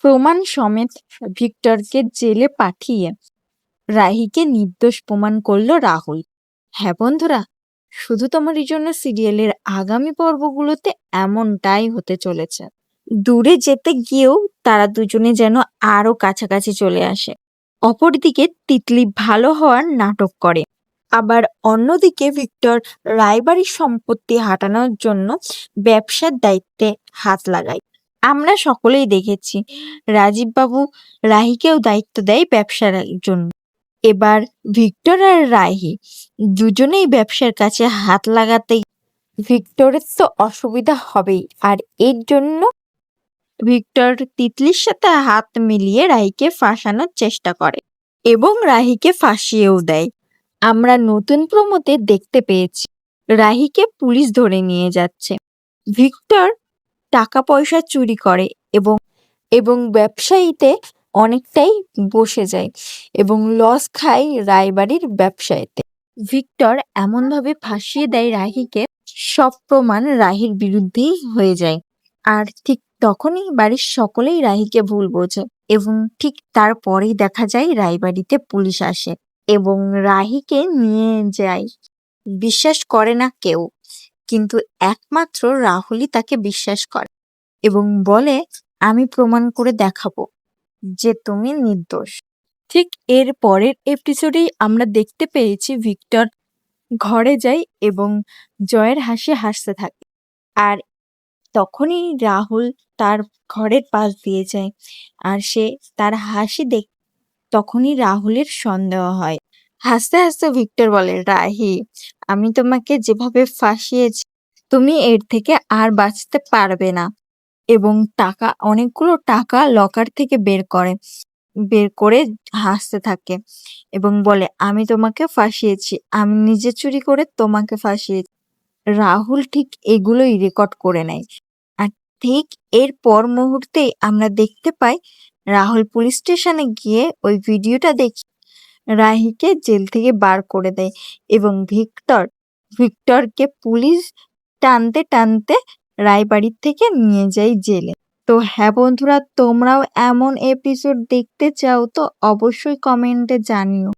প্রমাণ সমেত ভিক্টরকে জেলে পাঠিয়ে রাহিকে নির্দোষ প্রমাণ করলো রাহুল। হ্যাঁ বন্ধুরা, শুধু তোমারই জন্য সিরিয়ালের আগামী পর্বগুলোতে এমনটাই হতে চলেছে। দূরে যেতে গিয়েও তারা দুজনে যেন আরো কাছাকাছি চলে আসে। অপরদিকে তিতলি ভালো হওয়ার নাটক করে, আবার অন্যদিকে ভিক্টর রায়বাড়ির সম্পত্তি হাঁটানোর জন্য ব্যবসার দায়িত্বে হাত লাগায়। আমরা সকলেই দেখেছি রাজীব বাবু রাহিকেও দায়িত্ব দেয় ব্যবসার জন্য। এবার ভিক্টর আর রাহি দুজনেই ব্যবসার কাছে হাত লাগাতেই ভিক্টরের তো অসুবিধা হবেই, আর এর জন্য ভিক্টর তিতলির সাথে হাত মিলিয়ে রাহিকে ফাঁসানোর চেষ্টা করে এবং রাহিকে ফাঁসিয়েও দেয়। আমরা নতুন প্রোমোতে দেখতে পেয়েছি রাহিকে পুলিশ ধরে নিয়ে যাচ্ছে। ভিক্টর টাকা পয়সা চুরি করে এবং এবং ব্যবসায়ীতে অনেকটাই বসে যায় এবং লস খায় রায়বাড়ির ব্যবসায়ীতে। ভিক্টর এমনভাবে ফাঁসিয়ে দেয় রাহিকে, সব প্রমাণ রাহির বিরুদ্ধেই হয়ে যায়। আর ঠিক তখনই বাড়ির সকলেই রাহিকে ভুল বোঝে এবং ঠিক তারপরেই দেখা যায় রায়বাড়িতে পুলিশ আসে এবং রাহিকে নিয়ে যায়। বিশ্বাস করে না কেউ, কিন্তু একমাত্র রাহুলই তাকে বিশ্বাস করে এবং বলে, আমি প্রমাণ করে দেখাবো যে তুমি নির্দোষ। ঠিক এর পরের এপিসোডেই আমরা দেখতে পেয়েছি ভিক্টর ঘরে যায় এবং জয়ের হাসি হাসতে থাকে, আর তখনই রাহুল তার ঘরের পাশ দিয়ে যায় আর সে তার হাসি তখনই রাহুলের সন্দেহ হয়। হাসতে হাসতে ভিক্টর বলে, রাহি, আমি তোমাকে যেভাবে ফাঁসিয়েছি তুমি এর থেকে আর বাঁচতে পারবে না। এবং অনেকগুলো টাকা লকার থেকে বের করে হাসতে থাকে এবং বলে, আমি তোমাকে ফাঁসিয়েছি, আমি নিজে চুরি করে তোমাকে ফাঁসিয়েছি। রাহুল ঠিক এগুলোই রেকর্ড করে নেয়, আর ঠিক এর পর মুহূর্তেই আমরা দেখতে পাই রাহুল পুলিশ স্টেশনে গিয়ে ওই ভিডিওটা দেখে রাহিকে জেল থেকে বার করে দেয় এবং ভিক্টরকে পুলিশ টানতে টানতে রায়বাড়ির থেকে নিয়ে যায় জেলে। তো হ্যাঁ বন্ধুরা, তোমরাও এমন এপিসোড দেখতে চাও তো অবশ্যই কমেন্টে জানিও।